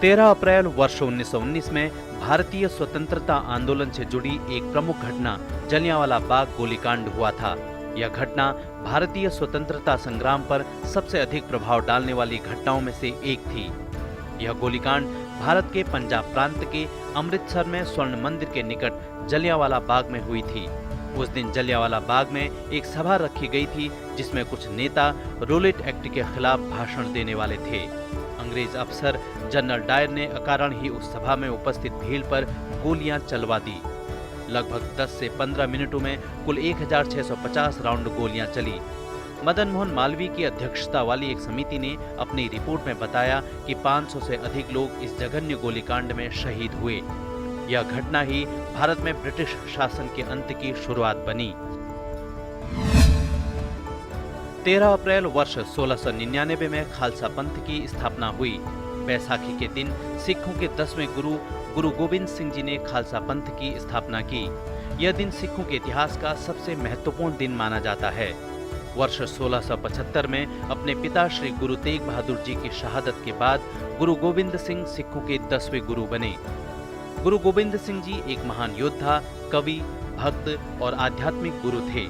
13 अप्रैल वर्ष 1919 में भारतीय स्वतंत्रता आंदोलन से जुड़ी एक प्रमुख घटना जलियांवाला बाग गोलीकांड हुआ था। यह घटना भारतीय स्वतंत्रता संग्राम पर सबसे अधिक प्रभाव डालने वाली घटनाओं में से एक थी। यह गोलीकांड भारत के पंजाब प्रांत के अमृतसर में स्वर्ण मंदिर के निकट जलियांवाला बाग में हुई थी। उस दिन जलियांवाला बाग में एक सभा रखी गई थी जिसमें कुछ नेता रोलेट एक्ट के खिलाफ भाषण देने वाले थे। अंग्रेज अफसर जनरल डायर ने अकारण ही उस सभा में उपस्थित भीड़ पर गोलियां चलवा दी। लगभग 10 से 15 मिनटों में कुल 1650 राउंड गोलियां चली। मदन मोहन मालवीय की अध्यक्षता वाली एक समिति ने अपनी रिपोर्ट में बताया कि 500 से अधिक लोग इस जघन्य गोलीकांड में शहीद हुए। यह घटना ही भारत में ब्रिटिश शासन के अंत की शुरुआत बनी। 13 अप्रैल वर्ष 1699 में खालसा पंथ की स्थापना हुई। बैसाखी के दिन सिखों के 10वें गुरु गुरु गोविंद सिंह जी ने खालसा पंथ की स्थापना की। यह दिन सिखों के इतिहास का सबसे महत्वपूर्ण दिन माना जाता है। वर्ष 1675 में अपने पिता श्री गुरु तेग बहादुर जी की शहादत के बाद गुरु गोविंद सिंह सिखों के 10वें गुरु बने। गुरु गोविंद सिंह जी एक महान योद्धा, कवि, भक्त और आध्यात्मिक गुरु थे।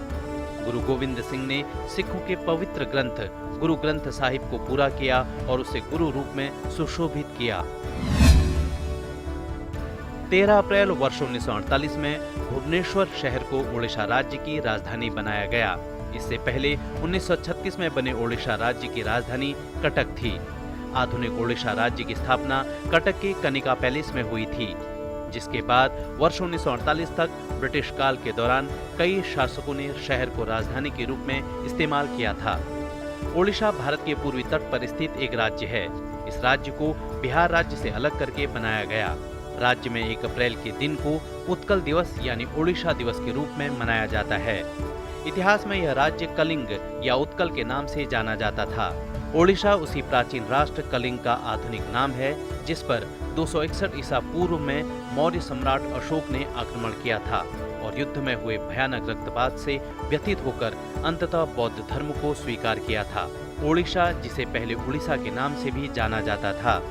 गुरु गोविंद सिंह ने सिखों के पवित्र ग्रंथ गुरु ग्रंथ साहिब को पूरा किया और उसे गुरु रूप में सुशोभित किया। 13 अप्रैल वर्ष 1948 में भुवनेश्वर शहर को ओडिशा राज्य की राजधानी बनाया गया। इससे पहले 1936 में बने ओडिशा राज्य की राजधानी कटक थी। आधुनिक ओडिशा राज्य की स्थापना कटक के कनिका पैलेस में हुई थी, जिसके बाद वर्ष 1948 तक ब्रिटिश काल के दौरान कई शासकों ने शहर को राजधानी के रूप में इस्तेमाल किया था। ओडिशा भारत के पूर्वी तट पर स्थित एक राज्य है। इस राज्य को बिहार राज्य से अलग करके बनाया गया। राज्य में 1 अप्रैल के दिन को उत्कल दिवस यानी ओडिशा दिवस के रूप में मनाया जाता है। इतिहास में यह राज्य कलिंग या उत्कल के नाम से जाना जाता था। ओडिशा उसी प्राचीन राष्ट्र कलिंग का आधुनिक नाम है, जिस पर 261 ईसा पूर्व में मौर्य सम्राट अशोक ने आक्रमण किया था और युद्ध में हुए भयानक रक्तपात से व्यथित होकर अंततः बौद्ध धर्म को स्वीकार किया था। ओडिशा, जिसे पहले उड़ीसा के नाम से भी जाना जाता था,